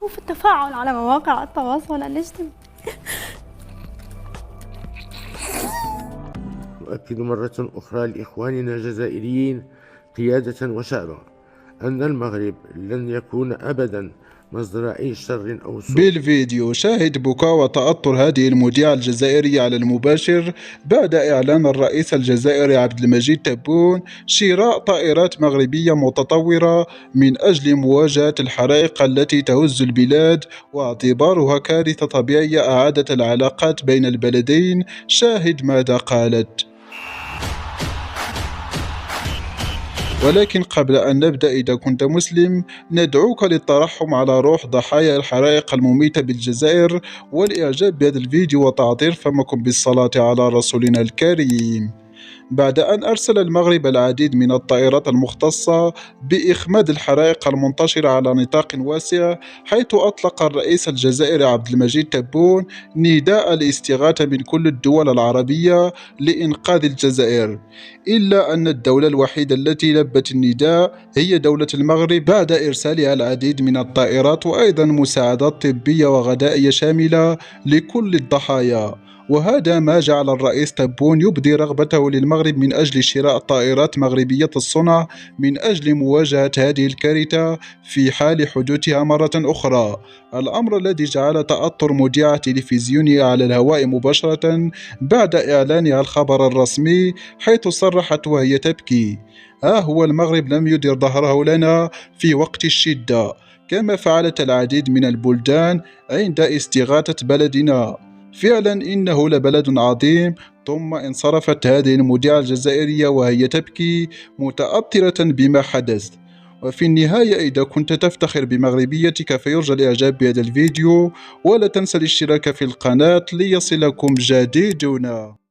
وفي التفاعل على مواقع التواصل الاجتماعي. نؤكد مرة أخرى لإخواننا الجزائريين قيادة وشعبا أن المغرب لن يكون أبدا مصدر أي شر أو سوء. بالفيديو شاهد بكاء وتأثر هذه المذيعة الجزائرية على المباشر بعد إعلان الرئيس الجزائري عبد المجيد تبون شراء طائرات مغربية متطورة من أجل مواجهة الحرائق التي تهز البلاد، واعتبارها كارثة طبيعية أعادت العلاقات بين البلدين. شاهد ماذا قالت. ولكن قبل أن نبدأ، إذا كنت مسلم ندعوك للترحم على روح ضحايا الحرائق المميتة بالجزائر، والإعجاب بهذا الفيديو وتعطير فمكم بالصلاة على رسولنا الكريم. بعد أن أرسل المغرب العديد من الطائرات المختصة بإخماد الحرائق المنتشرة على نطاق واسع، حيث أطلق الرئيس الجزائري عبد المجيد تبون نداء الاستغاثة من كل الدول العربية لإنقاذ الجزائر، إلا أن الدولة الوحيدة التي لبت النداء هي دولة المغرب بعد إرسالها العديد من الطائرات وأيضا مساعدات طبية وغذائية شاملة لكل الضحايا. وهذا ما جعل الرئيس تبون يبدي رغبته للمغرب من أجل شراء طائرات مغربية الصنع من أجل مواجهة هذه الكارثة في حال حدوثها مرة أخرى، الأمر الذي جعل تأثر مذيعة تلفزيونية على الهواء مباشرة بعد إعلانها الخبر الرسمي، حيث صرحت وهي تبكي: ها هو المغرب لم يدر ظهره لنا في وقت الشدة كما فعلت العديد من البلدان عند استغاثة بلدنا. فعلا إنه لبلد عظيم. ثم انصرفت هذه المذيعة الجزائرية وهي تبكي متأثرة بما حدث. وفي النهاية، إذا كنت تفتخر بمغربيتك فيرجى الإعجاب بهذا الفيديو، ولا تنسى الاشتراك في القناة ليصلكم جديدنا.